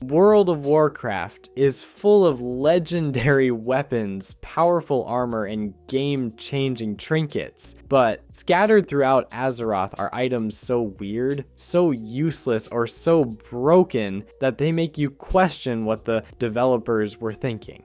World of Warcraft is full of legendary weapons, powerful armor, and game-changing trinkets, but scattered throughout Azeroth are items so weird, so useless, or so broken that they make you question what the developers were thinking.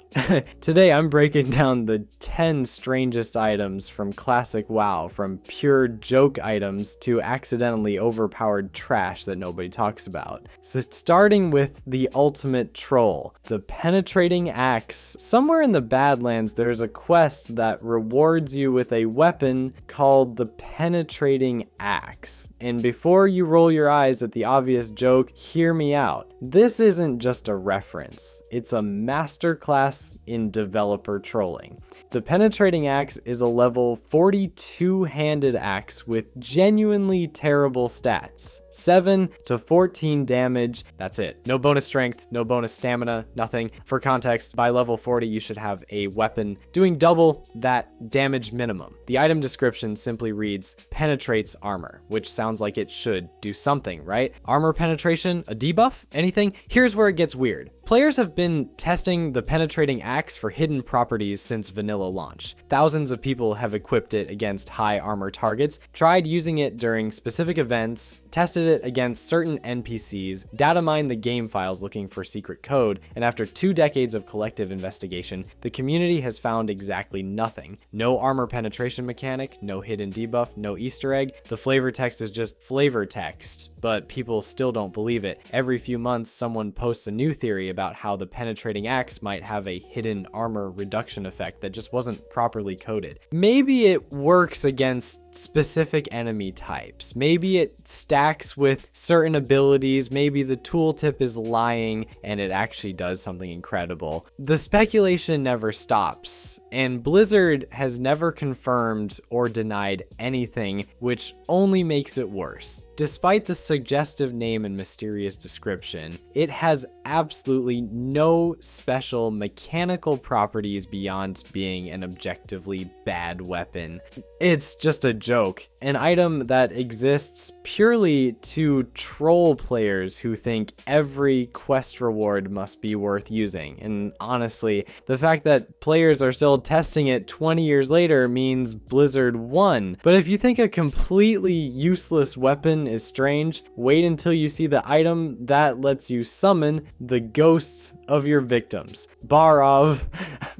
Today I'm breaking down the 10 strangest items from classic WoW, from pure joke items to accidentally overpowered trash that nobody talks about. So starting with the ultimate troll, the penetrating axe. Somewhere in the Badlands there's a quest that rewards you with a weapon called the penetrating axe. And before you roll your eyes at the obvious joke, hear me out. This isn't just a reference, it's a masterclass in developer trolling. The penetrating axe is a level 42 handed axe with genuinely terrible stats. 7 to 14 damage, that's it. No bonus strength, no bonus stamina, nothing. For context, by level 40 you should have a weapon doing double that damage minimum. The item description simply reads, penetrates armor, which sounds like it should do something, right? Armor penetration, a debuff, anything? Here's where it gets weird. Players have been testing the penetrating axe for hidden properties since vanilla launch. Thousands of people have equipped it against high armor targets, tried using it during specific events, tested it against certain NPCs, data mined the game files looking for secret code, and after 2 decades of collective investigation, the community has found exactly nothing. No armor penetration mechanic, no hidden debuff, no Easter egg. The flavor text is just flavor text, but people still don't believe it. Every few months, someone posts a new theory about how the penetrating axe might have a hidden armor reduction effect that just wasn't properly coded. Maybe it works against specific enemy types. Maybe it stacks with certain abilities. Maybe the tooltip is lying and it actually does something incredible. The speculation never stops, and Blizzard has never confirmed or denied anything, which only makes it worse. Despite the suggestive name and mysterious description, it has absolutely no special mechanical properties beyond being an objectively bad weapon. It's just a joke, an item that exists purely to troll players who think every quest reward must be worth using. And honestly, the fact that players are still testing it 20 years later means Blizzard won. But if you think a completely useless weapon is strange, wait until you see the item that lets you summon the ghosts of your victims. Barov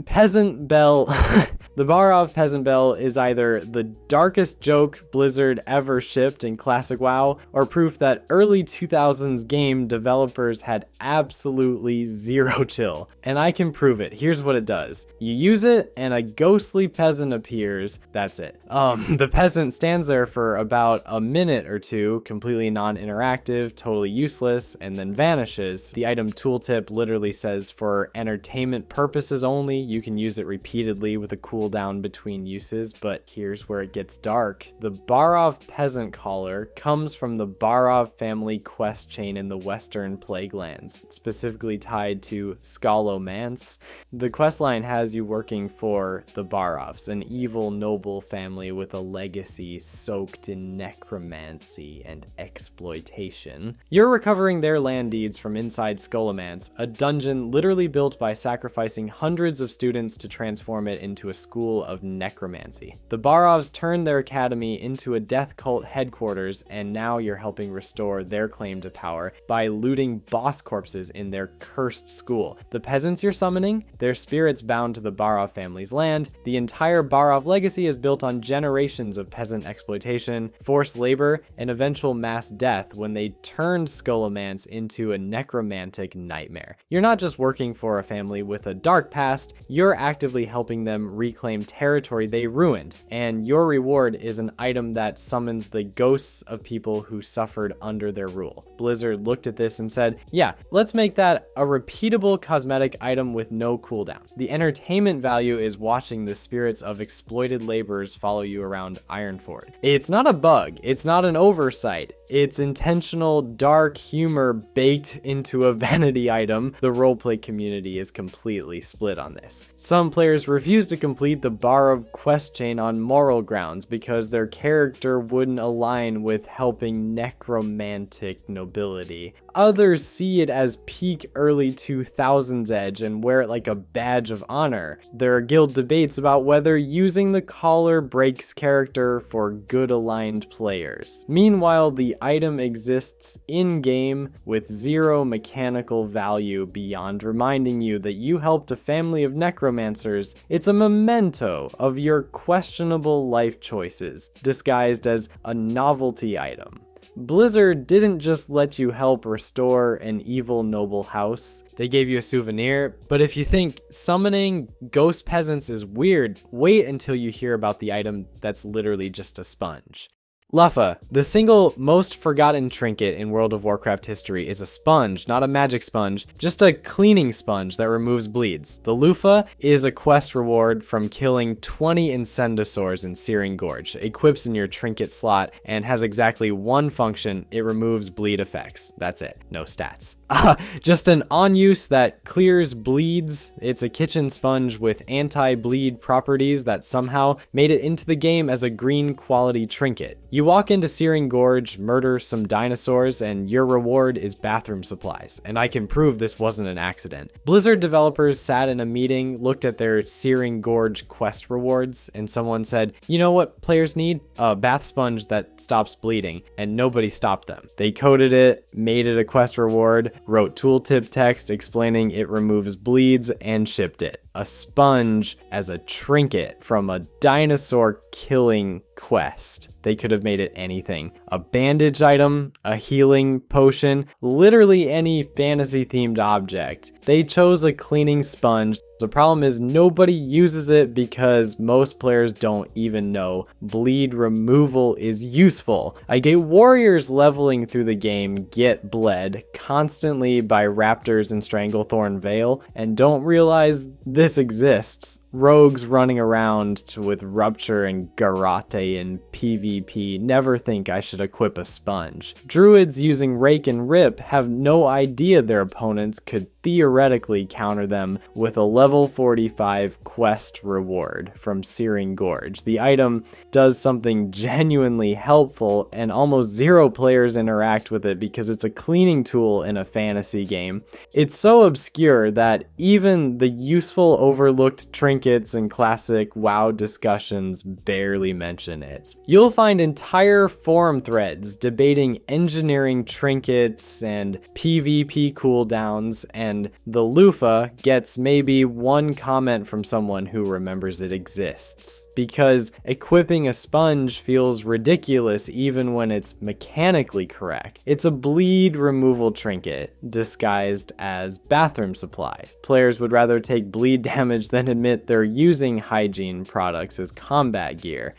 Peasant Bell. The Barov Peasant Bell is either the darkest joke Blizzard ever shipped in classic WoW, or proof that early 2000s game developers had absolutely zero chill. And I can prove it. Here's what it does. You use it and a ghostly peasant appears. That's it. The peasant stands there for about a minute or two, completely non-interactive, totally useless, and then vanishes. The item tooltip literally says for entertainment purposes only. You can use it repeatedly with a cooldown between uses, but here's where it gets dark. The Barov Peasant Caller comes from the Barov family quest chain in the Western Plaguelands, specifically tied to Scholomance. The questline has you working for the Barovs, an evil noble family with a legacy soaked in necromancy and exploitation. You're recovering their land deeds from inside Scholomance, a dungeon literally built by sacrificing hundreds of students to transform it into a school of necromancy. The Barovs turned their academy into a death cult headquarters, and now you're helping restore their claim to power by looting boss corpses in their cursed school. The peasants you're summoning, their spirits bound to the Barov family's land. The entire Barov legacy is built on generations of peasant exploitation, forced labor, and eventual mass death when they turned Scholomance into a necromantic nightmare. You're not just working for a family with a dark past, you're actively helping them reclaim territory they ruined, and your reward is an item that summons the ghosts of people who suffered under their rule. Blizzard looked at this and said, yeah, let's make that a repeatable cosmetic item with no cooldown. The entertainment value is watching the spirits of exploited laborers follow you around Ironford. It's not a bug, it's not an oversight, it's intentional dark humor baked into a vanity item. The roleplay community is completely split on this. Some players refuse to complete complete the bar of quest chain on moral grounds because their character wouldn't align with helping necromantic nobility. Others see it as peak early 2000s edge and wear it like a badge of honor. There are guild debates about whether using the collar breaks character for good aligned players. Meanwhile, the item exists in-game with zero mechanical value beyond reminding you that you helped a family of necromancers. It's a memento of your questionable life choices, disguised as a novelty item. Blizzard didn't just let you help restore an evil noble house. They gave you a souvenir, but if you think summoning ghost peasants is weird, wait until you hear about the item that's literally just a sponge. Luffa, the single most forgotten trinket in World of Warcraft history, is a sponge, not a magic sponge, just a cleaning sponge that removes bleeds. The Lufa is a quest reward from killing 20 Incendisaurs in Searing Gorge, equips in your trinket slot, and has exactly one function: it removes bleed effects. That's it, no stats. Just an on-use that clears bleeds. It's a kitchen sponge with anti-bleed properties that somehow made it into the game as a green quality trinket. You walk into Searing Gorge, murder some dinosaurs, and your reward is bathroom supplies. And I can prove this wasn't an accident. Blizzard developers sat in a meeting, looked at their Searing Gorge quest rewards, and someone said, you know what players need? A bath sponge that stops bleeding. And nobody stopped them. They coded it, made it a quest reward, wrote tooltip text explaining it removes bleeds, and shipped it. A sponge as a trinket from a dinosaur killing quest. They could have made it anything. A bandage item, a healing potion, literally any fantasy themed object. They chose a cleaning sponge. The problem is nobody uses it because most players don't even know bleed removal is useful. I get warriors leveling through the game get bled constantly by raptors in Stranglethorn Vale and don't realize this exists. Rogues running around with Rupture and Garrote in PvP never think I should equip a sponge. Druids using Rake and Rip have no idea their opponents could theoretically counter them with a level 45 quest reward from Searing Gorge. The item does something genuinely helpful and almost zero players interact with it because it's a cleaning tool in a fantasy game. It's so obscure that even the useful overlooked trinkets and classic WoW discussions barely mention it. You'll find entire forum threads debating engineering trinkets and PvP cooldowns, and the loofah gets maybe one comment from someone who remembers it exists. Because equipping a sponge feels ridiculous even when it's mechanically correct. It's a bleed removal trinket disguised as bathroom supplies. Players would rather take bleed damage than admit they're using hygiene products as combat gear.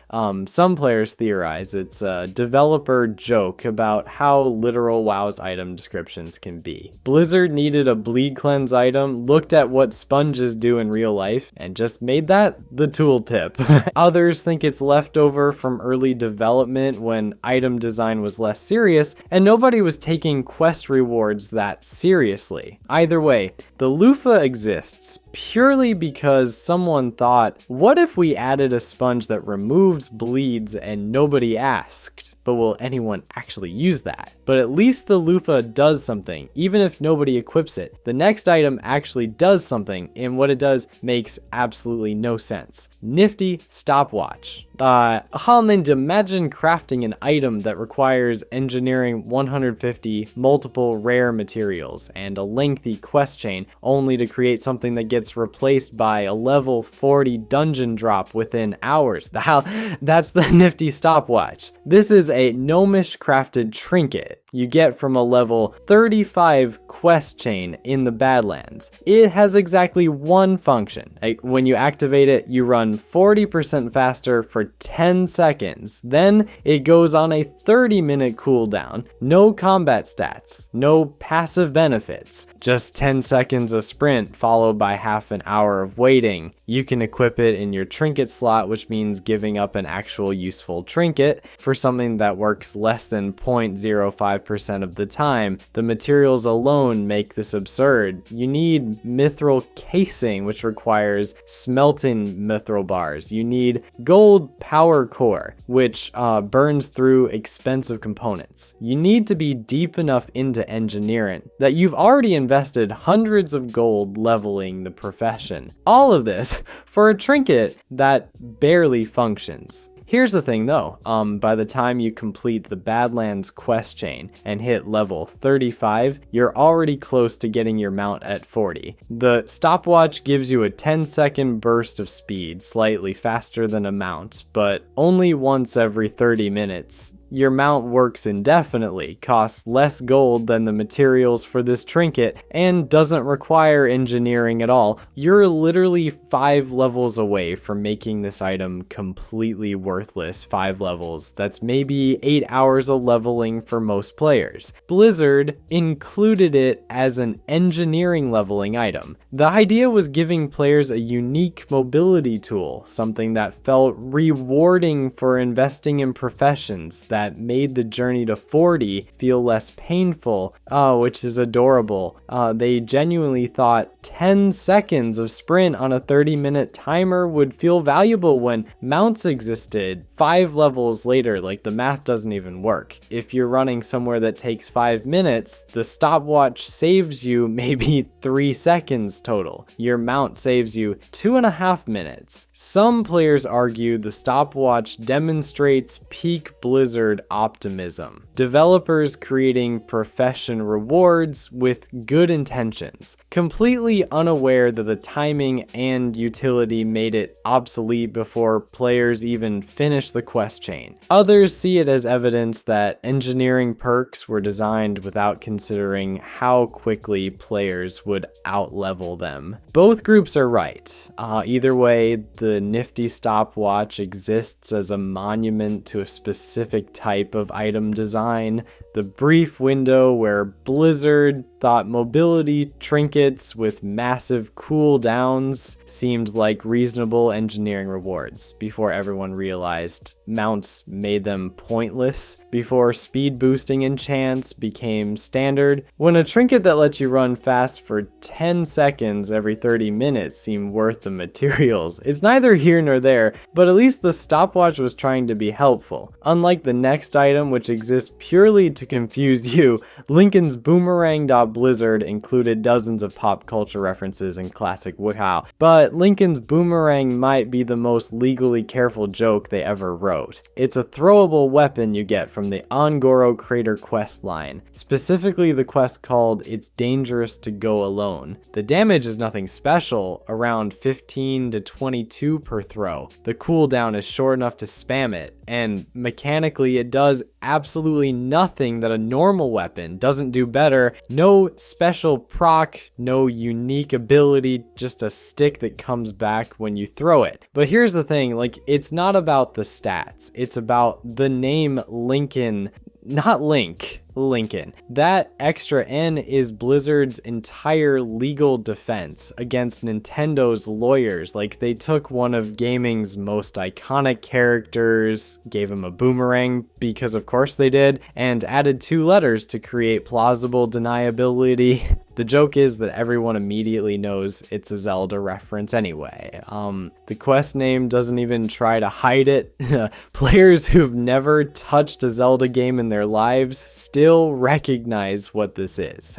Some players theorize it's a developer joke about how literal WoW's item descriptions can be. Blizzard needed a bleed cleanse item, looked at what sponges do in real life, and just made that the tooltip. Others think it's leftover from early development when item design was less serious, and nobody was taking quest rewards that seriously. Either way, the loofah exists purely because someone thought, what if we added a sponge that removes bleeds and nobody asked? But will anyone actually use that? But at least the loofah does something, even if nobody equips it. The next item actually does something, and what it does makes absolutely no sense. Nifty stopwatch. Holland, imagine crafting an item that requires engineering 150 multiple rare materials and a lengthy quest chain only to create something that gets replaced by a level 40 dungeon drop within hours. That's the nifty stopwatch. This is a gnomish crafted trinket you get from a level 35 quest chain in the Badlands. It has exactly one function. When you activate it, you run 40% faster for 10 seconds. Then it goes on a 30-minute cooldown. No combat stats, no passive benefits, just 10 seconds of sprint followed by half an hour of waiting. You can equip it in your trinket slot, which means giving up an actual useful trinket for something that works less than 0.05% 95% of the time. The materials alone make this absurd. You need mithril casing, which requires smelting mithril bars. You need gold power core, which burns through expensive components. You need to be deep enough into engineering that you've already invested hundreds of gold leveling the profession. All of this for a trinket that barely functions. Here's the thing though, by the time you complete the Badlands quest chain and hit level 35, you're already close to getting your mount at 40. The stopwatch gives you a 10-second burst of speed, slightly faster than a mount, but only once every 30 minutes. Your mount works indefinitely, costs less gold than the materials for this trinket, and doesn't require engineering at all. You're literally 5 levels away from making this item completely worthless. 5 levels. That's maybe 8 hours of leveling for most players. Blizzard included it as an engineering leveling item. The idea was giving players a unique mobility tool, something that felt rewarding for investing in professions that made the journey to 40 feel less painful, which is adorable. They genuinely thought 10 seconds of sprint on a 30-minute timer would feel valuable when mounts existed. 5 levels later, like, the math doesn't even work. If you're running somewhere that takes 5 minutes, the stopwatch saves you maybe 3 seconds total. Your mount saves you 2.5 minutes. Some players argue the stopwatch demonstrates peak Blizzard optimism. Developers creating profession rewards with good intentions, completely unaware that the timing and utility made it obsolete before players even finish the quest chain. Others see it as evidence that engineering perks were designed without considering how quickly players would outlevel them. Both groups are right. Either way, the nifty stopwatch exists as a monument to a specific type of item design, the brief window where Blizzard thought mobility trinkets with massive cooldowns seemed like reasonable engineering rewards before everyone realized mounts made them pointless, before speed boosting enchants became standard. When a trinket that lets you run fast for 10 seconds every 30 minutes seemed worth the materials. It's neither here nor there, but at least the stopwatch was trying to be helpful. Unlike the next item, which exists purely to confuse you, Lincoln's Boomerang.Blizzard included dozens of pop culture references and classic WoW, but Lincoln's Boomerang might be the most legally careful joke they ever wrote. It's a throwable weapon you get from the Ongoro Crater quest line, specifically the quest called It's Dangerous to Go Alone. The damage is nothing special, around 15 to 22 per throw. The cooldown is short enough to spam it, and mechanically it does absolutely nothing that a normal weapon doesn't do better. No special proc, no unique ability, just a stick that comes back when you throw it. But here's the thing, like, it's not about the stats, it's about the name Lincoln, not Link. Lincoln. That extra N is Blizzard's entire legal defense against Nintendo's lawyers. Like, they took one of gaming's most iconic characters, gave him a boomerang because of course they did, and added 2 letters to create plausible deniability. The joke is that everyone immediately knows it's a Zelda reference anyway. The quest name doesn't even try to hide it. Players who've never touched a Zelda game in their lives still recognize what this is.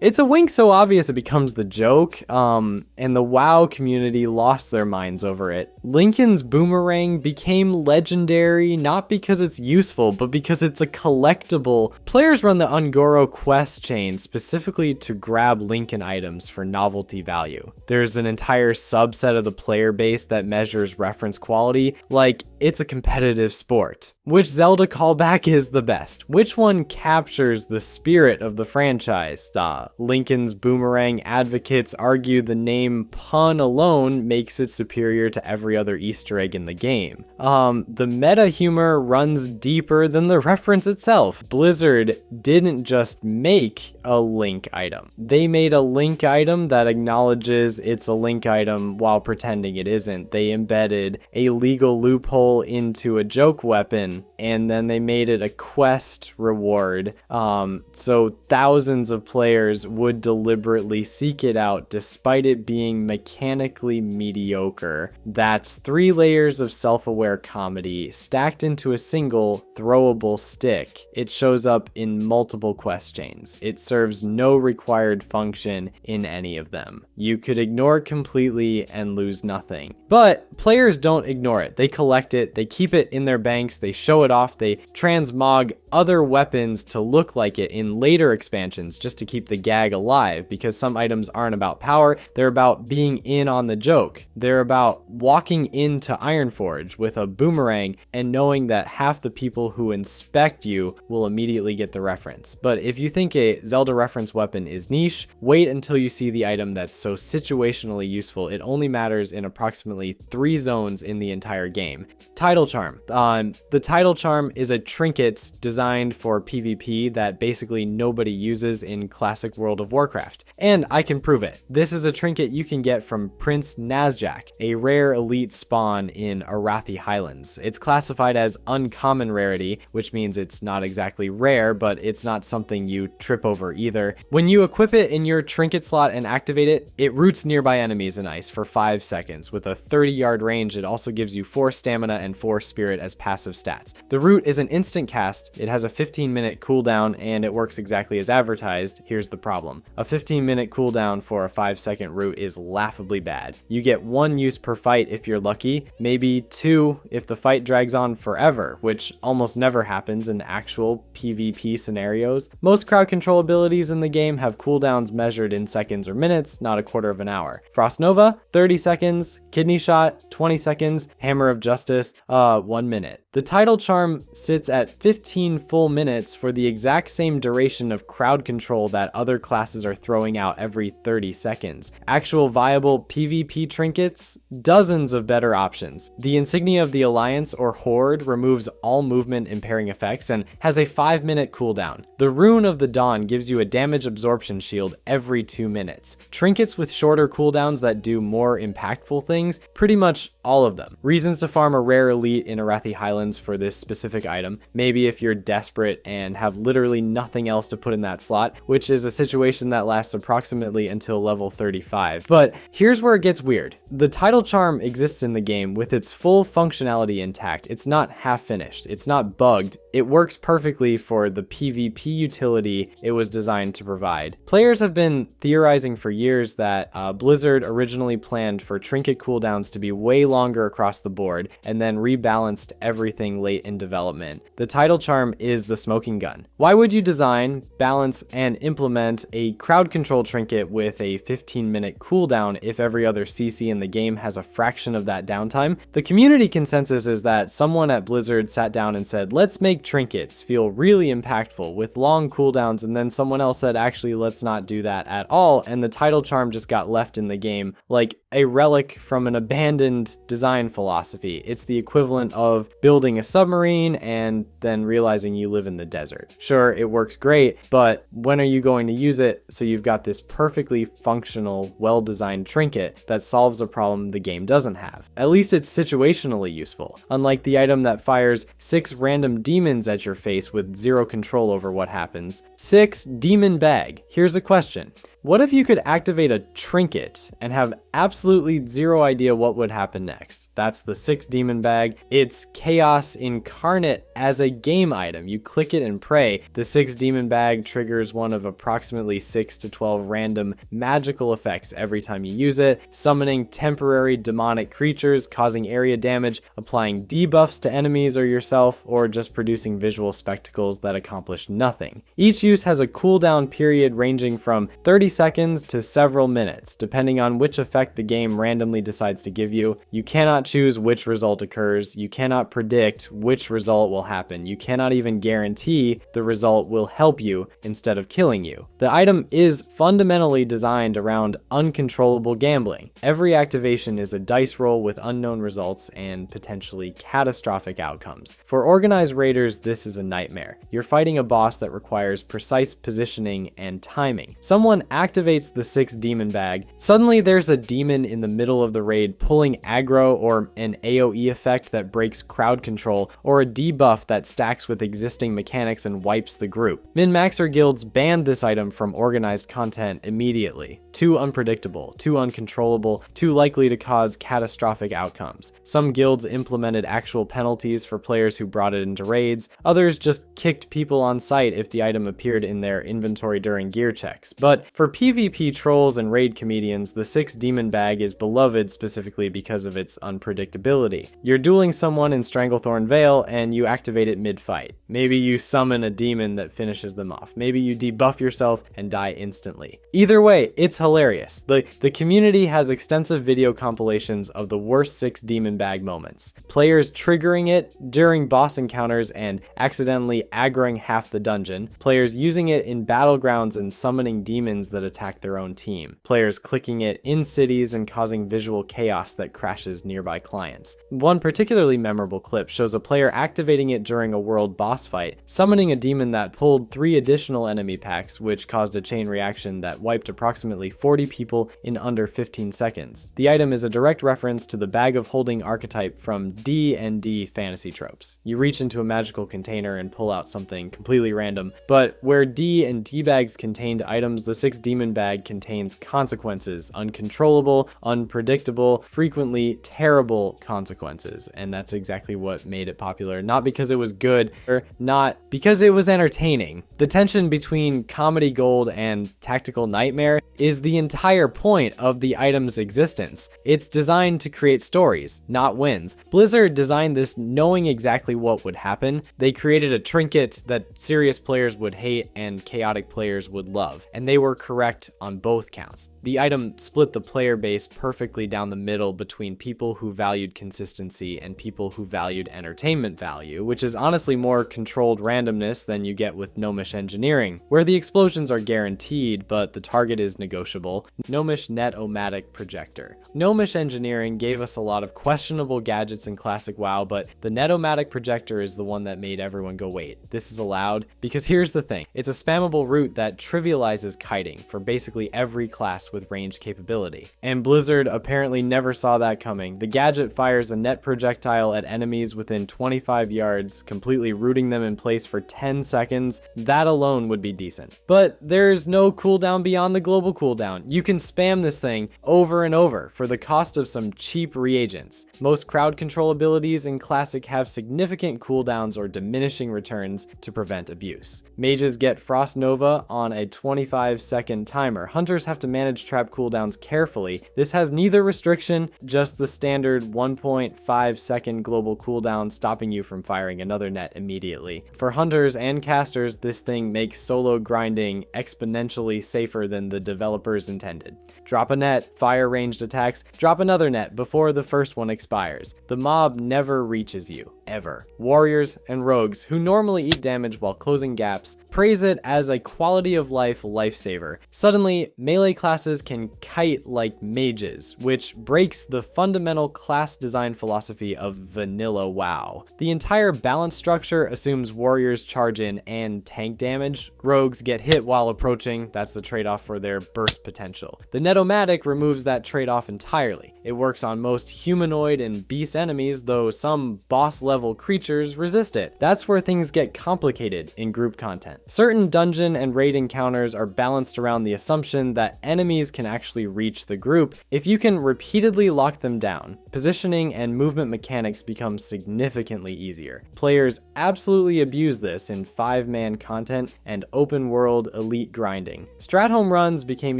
It's a wink so obvious it becomes the joke, and the WoW community lost their minds over it. Lincoln's Boomerang became legendary not because it's useful, but because it's a collectible. Players run the Ongoro quest chain specifically to grab Lincoln items for novelty value. There's an entire subset of the player base that measures reference quality, like it's a competitive sport. Which Zelda callback is the best? Which one captures the spirit of the franchise? Lincoln's Boomerang advocates argue the name pun alone makes it superior to every other Easter egg in the game. The meta humor runs deeper than the reference itself. Blizzard didn't just make a Link item. They made a Link item that acknowledges it's a Link item while pretending it isn't. They embedded a legal loophole control into a joke weapon, and then they made it a quest reward. So thousands of players would deliberately seek it out despite it being mechanically mediocre. That's 3 layers of self-aware comedy stacked into a single throwable stick. It shows up in multiple quest chains. It serves no required function in any of them. You could ignore it completely and lose nothing. But players don't ignore it. They collect it, they keep it in their banks, they show it off, they transmog other weapons to look like it in later expansions just to keep the gag alive, because some items aren't about power, they're about being in on the joke. They're about walking into Ironforge with a boomerang and knowing that half the people who inspect you will immediately get the reference. But if you think a Zelda reference weapon is niche, wait until you see the item that's so situationally useful it only matters in approximately 3 zones in the entire game. Tidal Charm. The Tidal Charm is a trinket designed for PvP that basically nobody uses in classic World of Warcraft. And I can prove it. This is a trinket you can get from Prince Nazjac, a rare elite spawn in Arathi Highlands. It's classified as uncommon rarity, which means it's not exactly rare, but it's not something you trip over either. When you equip it in your trinket slot and activate it, it roots nearby enemies in ice for 5 seconds. With a 30-yard range, it also gives you 4 stamina and 4 spirit as passive stats. The root is an instant cast, it has a 15-minute cooldown, and it works exactly as advertised. Here's the problem. A 15-minute cooldown for a 5-second root is laughably bad. You get 1 use per fight if you're lucky, maybe 2 if the fight drags on forever, which almost never happens in actual PvP scenarios. Most crowd control abilities in the game have cooldowns measured in seconds or minutes, not a quarter of an hour. Frost Nova, 30 seconds, Kidney Shot, 20 seconds, Hammer of Justice, 1 minute. The Tidal Charm sits at 15 full minutes for the exact same duration of crowd control that other classes are throwing out every 30 seconds. Actual viable PvP trinkets? Dozens of better options. The Insignia of the Alliance or Horde removes all movement impairing effects and has a 5-minute cooldown. The Rune of the Dawn gives you a damage absorption shield every 2 minutes. Trinkets with shorter cooldowns that do more impactful things? Pretty much all of them. Reasons to farm a rare elite in Arathi Highlands for this specific item. Maybe if you're desperate and have literally nothing else to put in that slot, which is a situation that lasts approximately until level 35. But here's where it gets weird. The Tidal Charm exists in the game with its full functionality intact. It's not half finished. It's not bugged. It works perfectly for the PvP utility it was designed to provide. Players have been theorizing for years that Blizzard originally planned for trinket cooldowns to be way longer across the board and then rebalanced everything late in development. The Tidal Charm is the smoking gun. Why would you design, balance, and implement a crowd control trinket with a 15-minute cooldown if every other CC in the game has a fraction of that downtime? The community consensus is that someone at Blizzard sat down and said, let's make trinkets feel really impactful with long cooldowns, and then someone else said, actually, let's not do that at all, and the Tidal Charm just got left in the game like a relic from an abandoned design philosophy. It's the equivalent of building a submarine and then realizing you live in the desert. Sure, it works great, but when are you going to use it so you've got this perfectly functional, well-designed trinket that solves a problem the game doesn't have? At least it's situationally useful, unlike the item that fires 6 random demons at your face with 0 control over what happens. 6 Demon Bag. Here's a question. What if you could activate a trinket and have absolutely 0 idea what would happen next? That's the 6 Demon Bag. It's chaos incarnate as a game item. You click it and pray. The 6 Demon Bag triggers one of approximately 6 to 12 random magical effects every time you use it, summoning temporary demonic creatures, causing area damage, applying debuffs to enemies or yourself, or just producing visual spectacles that accomplish nothing. Each use has a cooldown period ranging from 30 seconds to several minutes, depending on which effect the game randomly decides to give you. You cannot choose which result occurs. You cannot predict which result will happen. You cannot even guarantee the result will help you instead of killing you. The item is fundamentally designed around uncontrollable gambling. Every activation is a dice roll with unknown results and potentially catastrophic outcomes. For organized raiders, this is a nightmare. You're fighting a boss that requires precise positioning and timing. Someone activates the 6 demon bag, suddenly there's a demon in the middle of the raid pulling aggro or an AoE effect that breaks crowd control, or a debuff that stacks with existing mechanics and wipes the group. Min-maxer guilds banned this item from organized content immediately. Too unpredictable, too uncontrollable, too likely to cause catastrophic outcomes. Some guilds implemented actual penalties for players who brought it into raids, others just kicked people on sight if the item appeared in their inventory during gear checks. But for PvP trolls and raid comedians, the 6 demon bag is beloved specifically because of its unpredictability. You're dueling someone in Stranglethorn Vale and you activate it mid-fight. Maybe you summon a demon that finishes them off. Maybe you debuff yourself and die instantly. Either way, it's hilarious. The community has extensive video compilations of the worst 6 demon bag moments. Players triggering it during boss encounters and accidentally aggroing half the dungeon. Players using it in battlegrounds and summoning demons that attack their own team. Players clicking it in cities and causing visual chaos that crashes nearby clients. One particularly memorable clip shows a player activating it during a world boss fight, summoning a demon that pulled 3 additional enemy packs, which caused a chain reaction that wiped approximately 40 people in under 15 seconds. The item is a direct reference to the bag of holding archetype from D&D fantasy tropes. You reach into a magical container and pull out something completely random, but where D and D bags contained items, the 6 demon bag contains consequences, uncontrollable, unpredictable, frequently terrible consequences, and that's exactly what made it popular. Not because it was good, or not because it was entertaining. The tension between comedy gold and tactical nightmare is the entire point of the item's existence. It's designed to create stories, not wins. Blizzard designed this knowing exactly what would happen. They created a trinket that serious players would hate and chaotic players would love, and they were correct on both counts. The item split the player base perfectly down the middle between people who valued consistency and people who valued entertainment value, which is honestly more controlled randomness than you get with Gnomish engineering, where the explosions are guaranteed but the target is negotiable. Gnomish Net-O-Matic Projector. Gnomish engineering gave us a lot of questionable gadgets in classic WoW, but the Net-O-Matic Projector is the one that made everyone go, wait, this is allowed? Because here's the thing, it's a spammable route that trivializes kiting for basically every class with ranged capability. And Blizzard apparently never saw that coming. The gadget fires a net projectile at enemies within 25 yards, completely rooting them in place for 10 seconds. That alone would be decent. But there's no cooldown beyond the global cooldown. You can spam this thing over and over for the cost of some cheap reagents. Most crowd control abilities in Classic have significant cooldowns or diminishing returns to prevent abuse. Mages get Frost Nova on a 25-second timer. Hunters have to manage trap cooldowns carefully. This has neither restriction, just the standard 1.5-second global cooldown stopping you from firing another net immediately. For hunters and casters, this thing makes solo grinding exponentially safer than the developers intended. Drop a net, fire ranged attacks, drop another net before the first one expires. The mob never reaches you, ever. Warriors and rogues, who normally eat damage while closing gaps, praise it as a quality of life lifesaver. Suddenly, melee classes can kite like mages, which breaks the fundamental class design philosophy of vanilla WoW. The entire balance structure assumes warriors charge in and tank damage. Rogues get hit while approaching, that's the trade-off for their burst potential. The Net-O-Matic removes that trade-off entirely. It works on most humanoid and beast enemies, though some boss-level creatures resist it. That's where things get complicated in group content. Certain dungeon and raid encounters are balanced around the assumption that enemies can actually reach the group if you can repeatedly lock them down. Positioning and movement mechanics become significantly easier. Players absolutely abuse this in 5-man content and open-world elite grinding. Strat-home runs became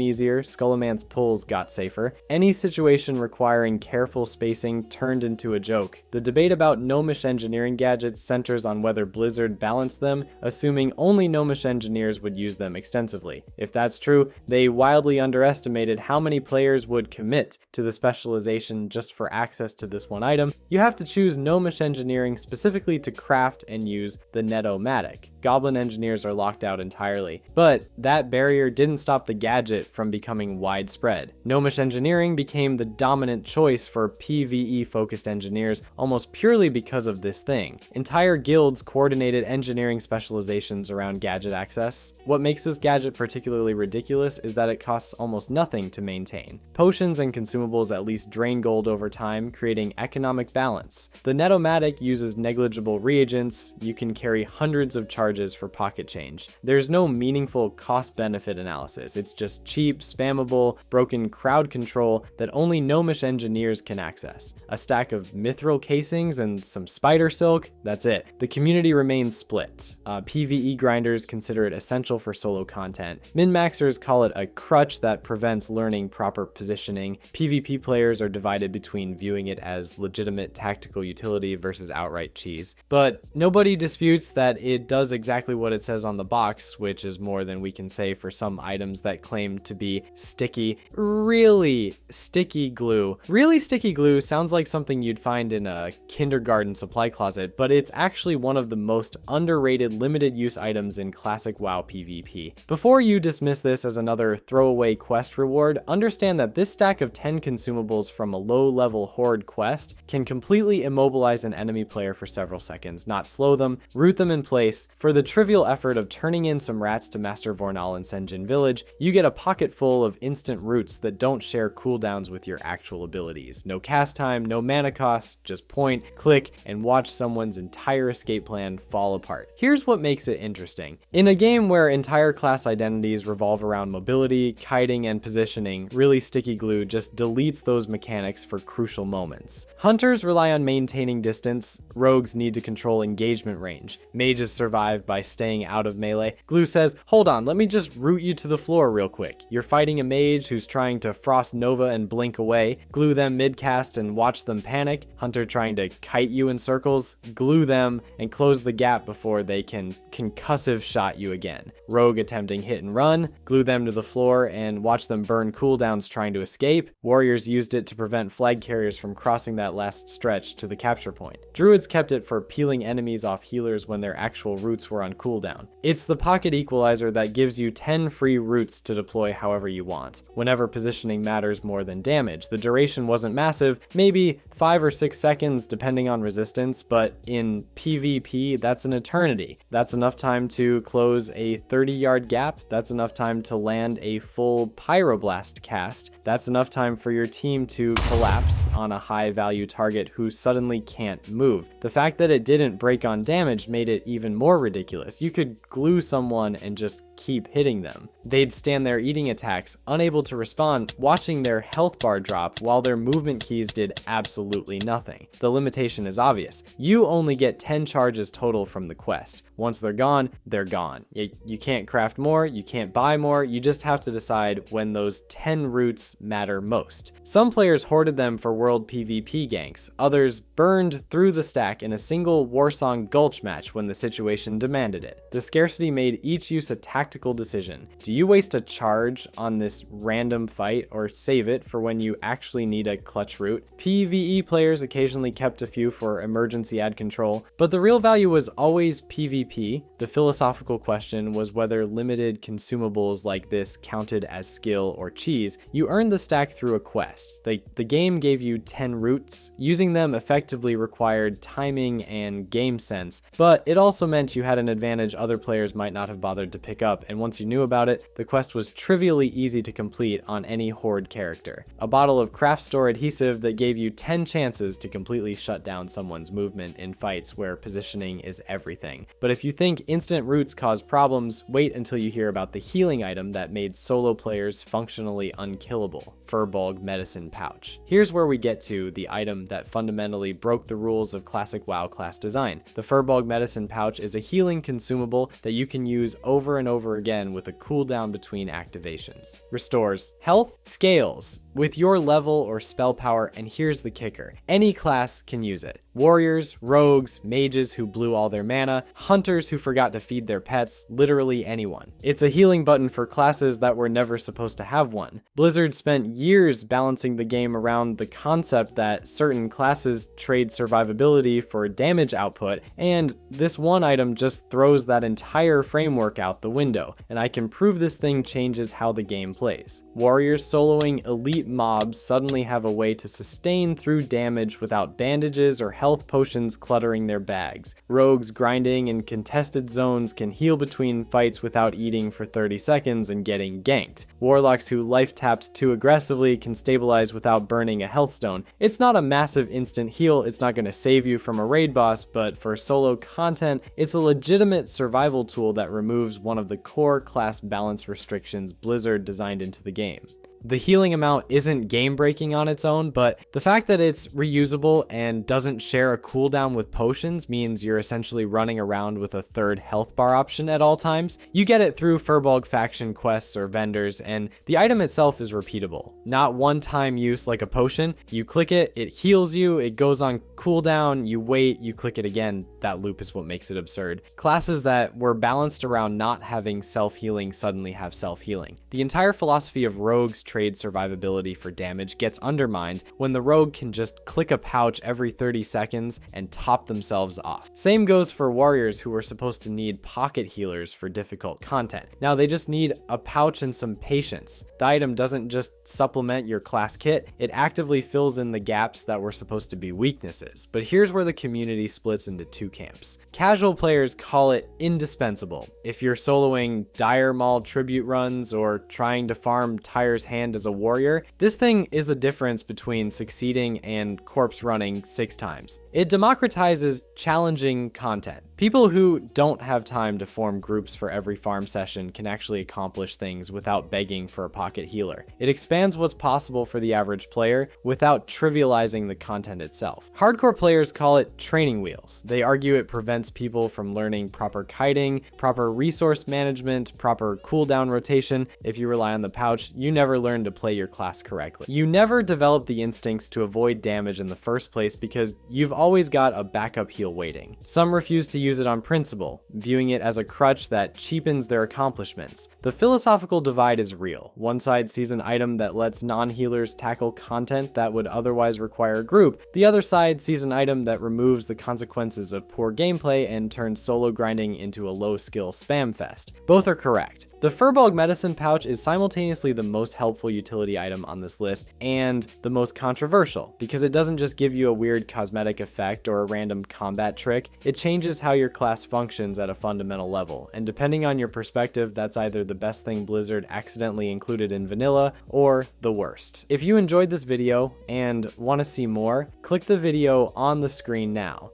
easier, Skullman's pulls got safer. Any situation requiring careful spacing turned into a joke. The debate about Gnomish engineering gadgets centers on whether Blizzard balanced them, assuming only Gnomish engineers would use them extensively. If that's true, they wildly underestimated how many players would commit to the specialization just for access to this one item. You have to choose Gnomish engineering specifically to craft and use the Net-O-Matic. goblin engineers are locked out entirely. But that barrier didn't stop the gadget from becoming widespread. Gnomish engineering became the dominant choice for PvE-focused engineers almost purely because of this thing. Entire guilds coordinated engineering specializations around gadget access. What makes this gadget particularly ridiculous is that it costs almost nothing to maintain. Potions and consumables at least drain gold over time, creating economic balance. The Netomatic uses negligible reagents. You can carry hundreds of charges for pocket change. There's no meaningful cost-benefit analysis. It's just cheap, spammable, broken crowd control that only gnomish engineers can access. A stack of mithril casings and some spider silk, that's it. The community remains split. PvE grinders consider it essential for solo content. Min-maxers call it a crutch that prevents learning proper positioning. PvP players are divided between viewing it as legitimate tactical utility versus outright cheese. But nobody disputes that it does exactly what it says on the box, which is more than we can say for some items that claim to be sticky. Really sticky glue. Really sticky glue sounds like something you'd find in a kindergarten supply closet, but it's actually one of the most underrated limited use items in classic WoW PvP. Before you dismiss this as another throwaway quest reward, understand that this stack of 10 consumables from a low-level horde quest can completely immobilize an enemy player for several seconds, not slow them, root them in place. For the trivial effort of turning in some rats to Master Vornal in Senjin Village, you get a pocket full of instant roots that don't share cooldowns with your actual abilities. No cast time, no mana cost, just point, click, and watch someone's entire escape plan fall apart. Here's what makes it interesting. In a game where entire class identities revolve around mobility, kiting, and positioning, really sticky glue just deletes those mechanics for crucial moments. Hunters rely on maintaining distance, rogues need to control engagement range, mages survive by staying out of melee. Glue says, hold on, let me just root you to the floor real quick. You're fighting a mage who's trying to frost nova and blink away, glue them mid-cast and watch them panic. Hunter trying to kite you in circles, glue them and close the gap before they can concussive shot you again. Rogue attempting hit and run, glue them to the floor and watch them burn cooldowns trying to escape. Warriors used it to prevent flag carriers from crossing that last stretch to the capture point. Druids kept it for peeling enemies off healers when their actual roots were on cooldown. It's the pocket equalizer that gives you 10 free roots to deploy however you want, whenever positioning matters more than damage. The duration wasn't massive, maybe 5 or 6 seconds depending on resistance, but in PvP that's an eternity. That's enough time to close a 30-yard gap, that's enough time to land a full pyroblast cast, that's enough time for your team to collapse on a high-value target who suddenly can't move. The fact that it didn't break on damage made it even more ridiculous. You could glue someone and just keep hitting them. They'd stand there eating attacks, unable to respond, watching their health bar drop while their movement keys did absolutely nothing. The limitation is obvious. You only get 10 charges total from the quest. Once they're gone, they're gone. You can't craft more, you can't buy more, you just have to decide when those 10 roots matter most. Some players hoarded them for world PvP ganks, others burned through the stack in a single Warsong Gulch match when the situation demanded it. The scarcity made each use a tactical decision. Do you waste a charge on this random fight or save it for when you actually need a clutch root? PvE players occasionally kept a few for emergency ad control, but the real value was always PvP. The philosophical question was whether limited consumables like this counted as skill or cheese. You earned the stack through a quest. The game gave you 10 roots. Using them effectively required timing and game sense, but it also meant you had an advantage other players might not have bothered to pick up, and once you knew about it, the quest was trivially easy to complete on any horde character. A bottle of craft store adhesive that gave you 10 chances to completely shut down someone's movement in fights where positioning is everything. But if you think instant roots cause problems, wait until you hear about the healing item that made solo players functionally unkillable, Firbolg Medicine Pouch. Here's where we get to the item that fundamentally broke the rules of classic WoW class design. The Firbolg Medicine Pouch is a healing consumable that you can use over and over again with a cooldown between activations. Restores health, scales, with your level or spell power, and here's the kicker. Any class can use it. Warriors, rogues, mages who blew all their mana, hunters who forgot to feed their pets, literally anyone. It's a healing button for classes that were never supposed to have one. Blizzard spent years balancing the game around the concept that certain classes trade survivability for damage output, and this one item just throws that entire framework out the window, and I can prove this thing changes how the game plays. Warriors soloing elite mobs suddenly have a way to sustain through damage without bandages or health potions cluttering their bags. Rogues grinding in contested zones can heal between fights without eating for 30 seconds and getting ganked. Warlocks who life taps too aggressively can stabilize without burning a health stone. It's not a massive instant heal, it's not going to save you from a raid boss, but for solo content, it's a legitimate survival tool that removes one of the core class balance restrictions Blizzard designed into the game. The healing amount isn't game-breaking on its own, but the fact that it's reusable and doesn't share a cooldown with potions means you're essentially running around with a third health bar option at all times. You get it through Furbolg faction quests or vendors, and the item itself is repeatable. Not one-time use like a potion. You click it, it heals you, it goes on cooldown, you wait, you click it again. That loop is what makes it absurd. Classes that were balanced around not having self-healing suddenly have self-healing. The entire philosophy of rogues trade survivability for damage gets undermined when the rogue can just click a pouch every 30 seconds and top themselves off. Same goes for warriors who were supposed to need pocket healers for difficult content. Now they just need a pouch and some patience. The item doesn't just supplement your class kit, it actively fills in the gaps that were supposed to be weaknesses. But here's where the community splits into two camps. Casual players call it indispensable. If you're soloing Dire Maul tribute runs or trying to farm Tyre's hand as a warrior, this thing is the difference between succeeding and corpse running 6 times. It democratizes challenging content. People who don't have time to form groups for every farm session can actually accomplish things without begging for a pocket healer. It expands what's possible for the average player without trivializing the content itself. Hardcore players call it training wheels. They argue it prevents people from learning proper kiting, proper resource management, proper cooldown rotation. If you rely on the pouch, you never learn to play your class correctly. You never develop the instincts to avoid damage in the first place because you've always got a backup heal waiting. Some refuse to use it on principle, viewing it as a crutch that cheapens their accomplishments. The philosophical divide is real. One side sees an item that lets non-healers tackle content that would otherwise require a group. The other side sees an item that removes the consequences of poor gameplay and turns solo grinding into a low-skill spam fest. Both are correct. The Furbolg Medicine Pouch is simultaneously the most helpful utility item on this list and the most controversial, because it doesn't just give you a weird cosmetic effect or a random combat trick, it changes how your class functions at a fundamental level, and depending on your perspective, that's either the best thing Blizzard accidentally included in vanilla or the worst. If you enjoyed this video and want to see more, click the video on the screen now.